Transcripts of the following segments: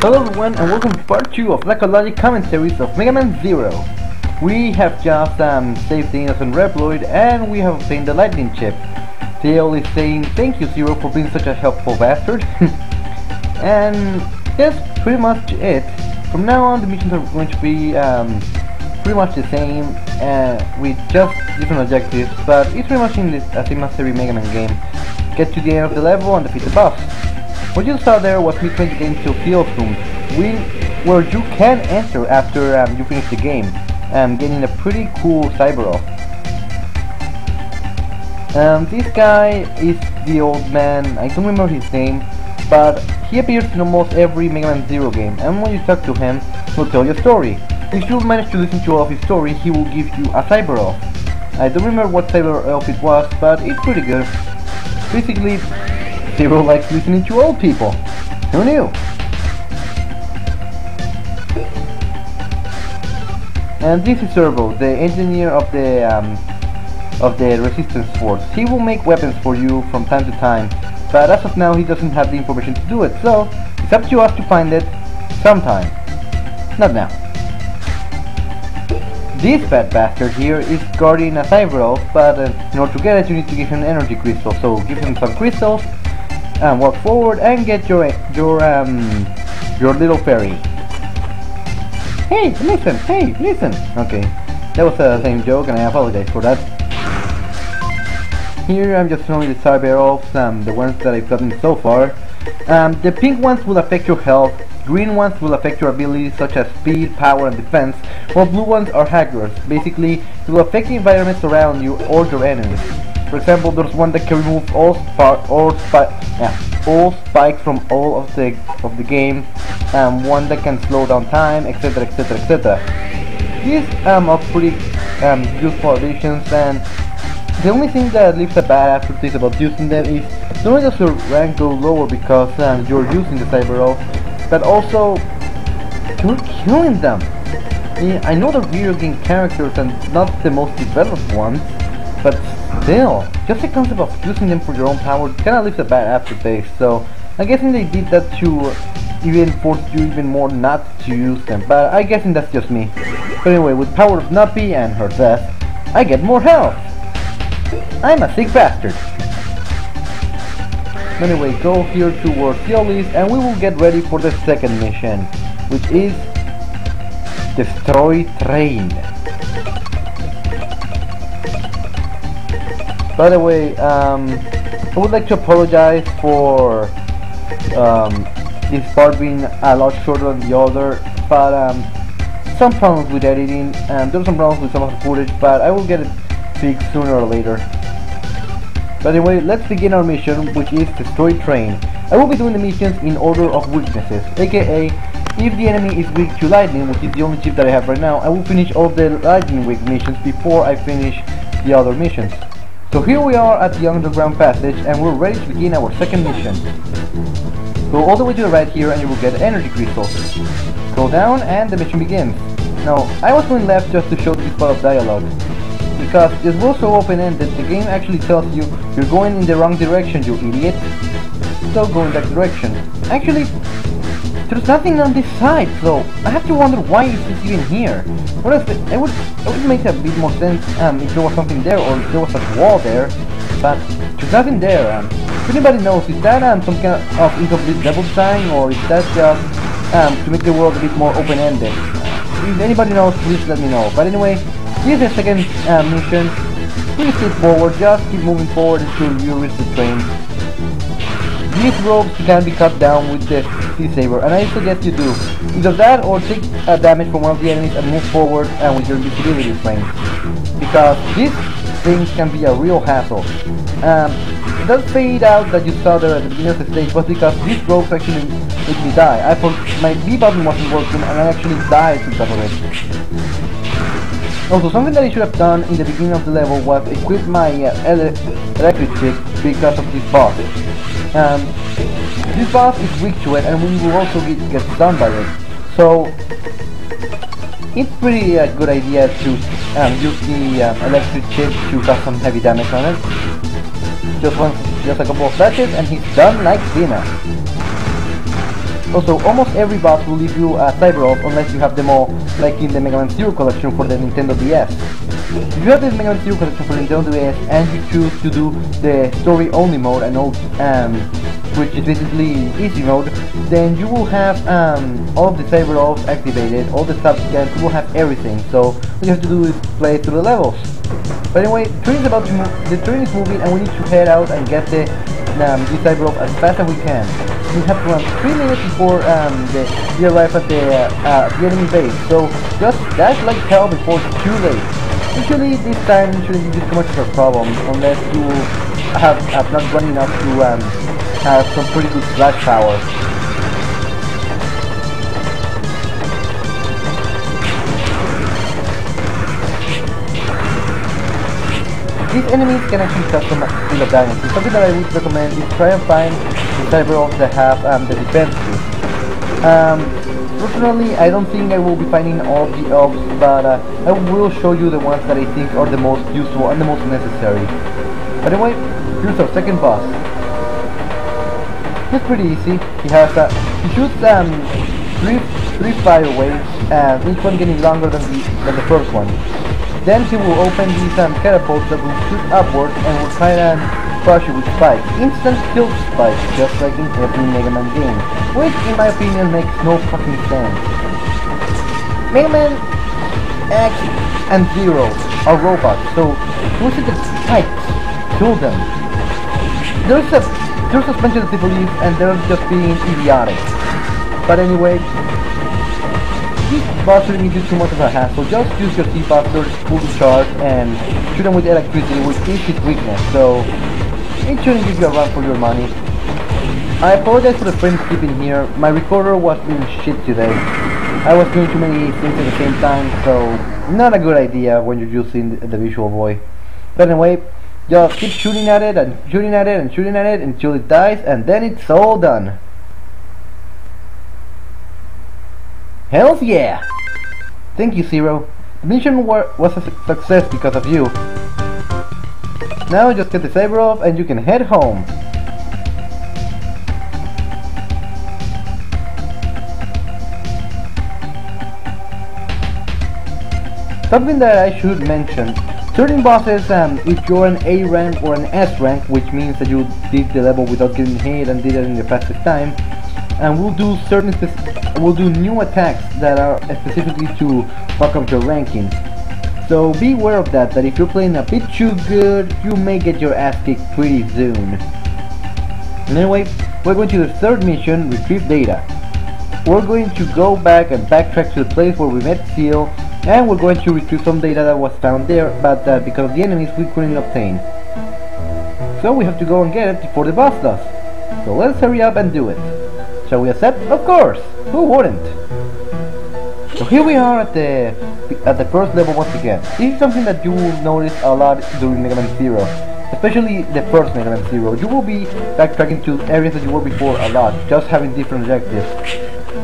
Hello everyone and welcome to part 2 of Logic commentaries of Megaman Zero. We have just saved the innocent Reploid and we have obtained the lightning chip. Tail is saying thank you Zero for being such a helpful bastard. And that's pretty much it. From now on the missions are going to be pretty much the same with just different objectives, but it's pretty much in the same as every Megaman game. Get to the end of the level and defeat the boss. What you saw there was me trying to get into field rooms, where you can enter after you finish the game, getting a pretty cool cyber off. This guy is the old man, I don't remember his name, but he appears in almost every Megaman Zero game, and when you talk to him, he'll tell you a story. If you manage to listen to all of his story, he will give you a cyber off. I don't remember what cyber elf it was, but it's pretty good. Basically, Zero likes listening to old people. Who knew? And this is Servo, the engineer of the resistance force. He will make weapons for you from time to time, but as of now he doesn't have the information to do it, so it's up to us to find it sometime. Not now. This bad bastard here is guarding a cyber elf, but in order to get it you need to give him energy crystals, so give him some crystals and walk forward and get your little fairy. Hey, listen! Hey, listen! Okay, that was a lame joke and I apologize for that. Here I'm just showing the cyber elves, the ones that I've gotten so far. The pink ones will affect your health, green ones will affect your abilities such as speed, power and defense, while blue ones are hackers. Basically, it will affect the environments around you or your enemies. For example, there's one that can remove all spikes from all of the game, one that can slow down time, etc, etc, etc. These are pretty useful additions, and the only thing that leaves a bad aftertaste about using them is not only does your rank go lower because you're using the cyber elf, but also you're killing them. I know they're video game characters and not the most developed ones, but still, just the concept of using them for your own power kinda leaves a bad aftertaste, so I'm guessing they did that to even force you even more not to use them, but I guessing that's just me. But anyway, with power of Nuppy and her death, I get more health! I'm a sick bastard! Anyway, go here towards Yolis and we will get ready for the second mission, which is Destroy Train. By the way, I would like to apologize for this part being a lot shorter than the other, but some problems with editing, there are some problems with some of the footage, but I will get it fixed sooner or later. But anyway, let's begin our mission, which is Destroy Train. I will be doing the missions in order of weaknesses, aka if the enemy is weak to lightning, which is the only chip that I have right now, I will finish all the lightning weak missions before I finish the other missions. So here we are at the underground passage and we're ready to begin our second mission. Go all the way to the right here and you will get energy crystals. Go down and the mission begins. Now, I was going left just to show this part of dialogue, because this was so open-ended, the game actually tells you you're going in the wrong direction, you idiot. So go in that direction. Actually, there's nothing on this side, so I have to wonder why is this even here. What if it would make a bit more sense if there was something there or if there was a wall there, but there's nothing there. If anybody knows, is that some kind of incomplete level design, or is that just to make the world a bit more open-ended? If anybody knows, please let me know. But anyway, this is the second mission. Pretty straightforward, just keep moving forward until you reach the train. These ropes can be cut down with the Saber, and I suggest you do either that or take damage from one of the enemies and move forward with your invisibility frames, because these things can be a real hassle. That fade out that you saw there at the beginning of the stage was because these ropes actually made me die. I thought my B button wasn't working and I actually died because of it. Also, something that I should have done in the beginning of the level was equip my electric chick because of this boss. This boss is weak to it and we will also get stunned by it. So it's pretty good idea to use the electric chip to cause some heavy damage on it. Just a couple of flashes and he's done like dinner. Also, almost every boss will leave you a cyber off unless you have them all, like in the Megaman Zero collection for the Nintendo DS. If you have the Megaman Zero collection for the Nintendo DS and you choose to do the story only mode and all, which is basically easy mode, then you will have all of the cyber offs activated, all the subscans, you will have everything. So what you have to do is play through the levels. But anyway, the train is about to move. The train is moving, and we need to head out and get the cyber off as fast as we can. We have to run 3 minutes before we arrive at the enemy base. So just dash like hell before it's too late. Usually this time shouldn't be too much of a problem unless you have not run enough to have some pretty good splash power. These enemies can actually cause some single damage. Something that I would recommend is try and find the cyber offs that have the defense boost. Personally, I don't think I will be finding all the offs, but I will show you the ones that I think are the most useful and the most necessary. But anyway, here's our second boss. It's pretty easy. He shoots three fire waves, each one getting longer than the first one. Then he will open these catapults that will shoot upwards and will try and crush you with spikes. Instant kill spikes, just like in every Megaman game, which in my opinion makes no fucking sense. Megaman X and Zero are robots, so using the spikes, kill them. There's suspension disbelief and they're just being idiotic. But anyway, these bots shouldn't give you too much of a hassle. Just use your T-Busters fully charged and shoot them with electricity, which is his weakness, so it shouldn't give you a run for your money. I apologize for the frame skipping here. My recorder was being shit today. I was doing too many things at the same time, so not a good idea when you're using the Visual Boy. But anyway, just keep shooting at it and shooting at it and shooting at it until it dies, and then it's all done. Hells yeah! Thank you, Zero. The mission was a success because of you. Now just get the cyber off and you can head home. Something that I should mention. Certain bosses, if you're an A rank or an S rank, which means that you did the level without getting hit and did it in the fastest time, and we'll do new attacks that are specifically to fuck up your ranking. So be aware of that if you're playing a bit too good, you may get your ass kicked pretty soon. Anyway, we're going to the third mission, retrieve data. We're going to go back and backtrack to the place where we met Seal, and we're going to retrieve some data that was found there, but because of the enemies we couldn't obtain. So we have to go and get it before the boss does. So let's hurry up and do it. Shall we accept? Of course! Who wouldn't? So here we are at the first level once again. This is something that you will notice a lot during Megaman Zero. Especially the first Megaman Zero. You will be backtracking to areas that you were before a lot, just having different objectives.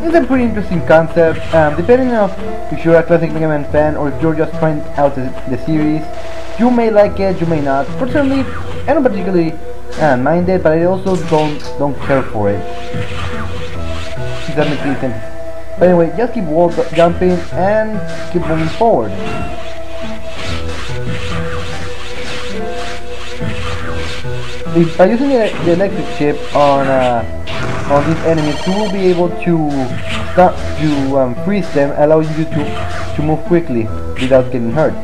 It's a pretty interesting concept, depending on if you're a classic Mega Man fan or if you're just trying out the series. You may like it, you may not. Personally, I don't particularly mind it, but I also don't care for it. If that makes any sense. But anyway, just keep wall jumping and keep moving forward. By using the electric chip on these enemies, you will be able to freeze them, allowing you to move quickly without getting hurt.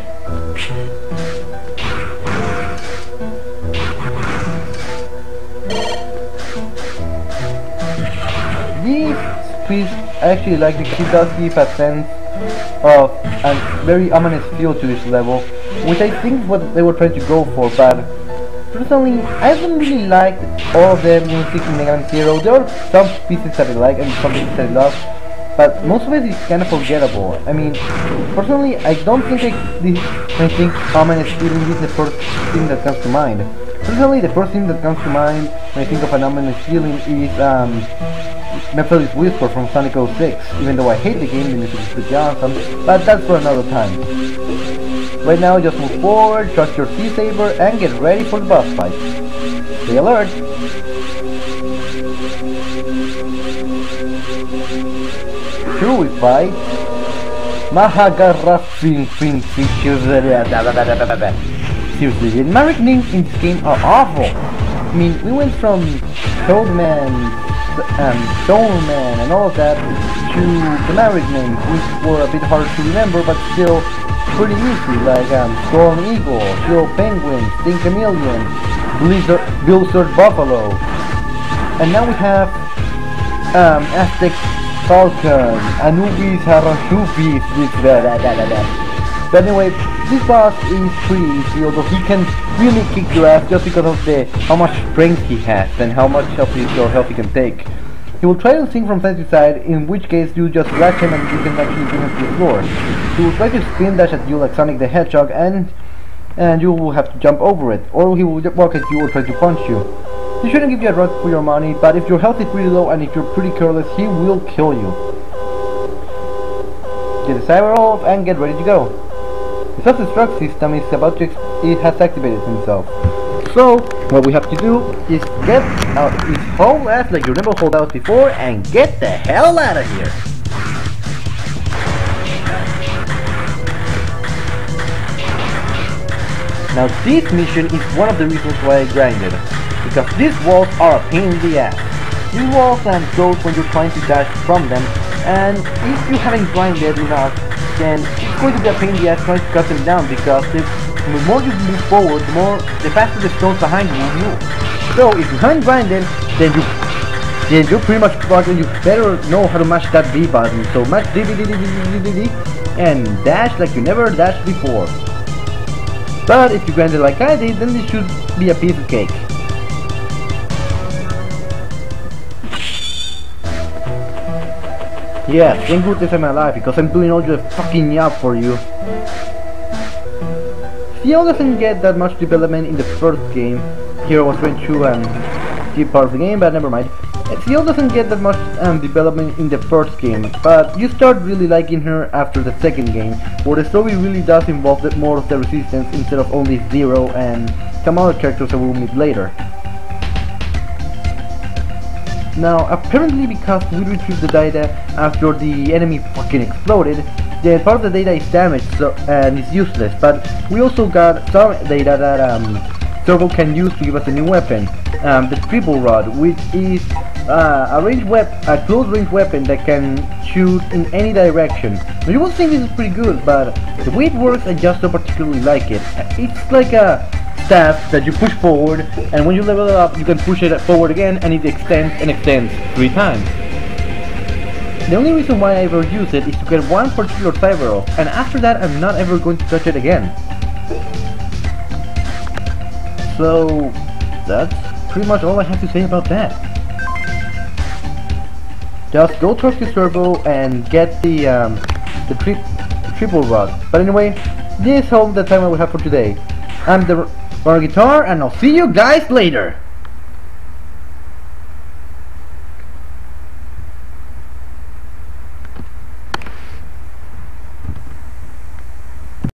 These freeze I actually like because it does give a sense of a very ominous feel to this level, which I think is what they were trying to go for, but personally, I haven't really liked all of them music in Mega Man Zero. There are some pieces that I like and some pieces that I love, but most of it is kind of forgettable. I mean, personally, I don't think I think ominous feeling is the first thing that comes to mind. Personally, the first thing that comes to mind when I think of an ominous feeling is Methodist Whisper from Sonic 06. Even though I hate the game, the music is pretty awesome, but that's for another time. Right now, just move forward, trust your T-Saber, and get ready for the boss fight. Stay alert! Should we fight? Mahagarafin fin features. Seriously, the numeric names in this game are awful. I mean, we went from Toadman, Stoneman, and all of that to the numeric names, which were a bit hard to remember, but still pretty easy, like Storm Eagle, Steel Penguin, Sting Chameleon, Blizzard Buffalo, and now we have Aztec Falcon, Anubis Harashupis, But anyway, this boss is pretty easy, although he can really kick your ass just because of how much strength he has and how much of your health he can take. He will try to sing from side to side, in which case you just scratch him and you can actually bring him to the floor. He will try to spin dash at you like Sonic the Hedgehog, and you will have to jump over it, or he will walk at you or try to punch you. He shouldn't give you a run for your money, but if your health is pretty low and if you're pretty careless, he will kill you. Get the cyber off and get ready to go. The self-destruct system is about to it has activated himself. So what we have to do is get out his whole ass like you never hold out before and get the hell out of here. Now this mission is one of the reasons why I grinded, because these walls are a pain in the ass. These walls and those when you're trying to dash from them, and if you haven't grinded enough, then it's going to be a pain in the ass trying to cut them down, because the more you move forward, the faster the stones behind you will move. So if you haven't grinded, then you're pretty much fucked, and you better know how to mash that B button. So mash D and dash like you never dashed before. But if you grinded like I did, then this should be a piece of cake. Yeah, thank goodness I'm alive, because I'm doing all your fucking job for you. Theo doesn't get that much development in the first game. Here I was trying to skip part of the game, but never mind. Theo doesn't get that much development in the first game, but you start really liking her after the second game, where the story really does involve more of the Resistance instead of only Zero and some other characters that we'll meet later. Now, apparently because we retrieved the data after the enemy fucking exploded, then part of the data is damaged and is useless, but we also got some data that Servo can use to give us a new weapon, the Triple Rod, which is a close range weapon that can shoot in any direction. Now, you will think this is pretty good, but the way it works I just don't particularly like it. It's like a staff that you push forward, and when you level it up you can push it forward again and it extends and extends 3 times. The only reason why I ever use it is to get one particular cyber off, and after that I'm not ever going to touch it again. So that's pretty much all I have to say about that. Just go talk to Servo and get the triple rod. But anyway, this is all the time I will have for today. I'm the RunnerGuitar, and I'll see you guys later!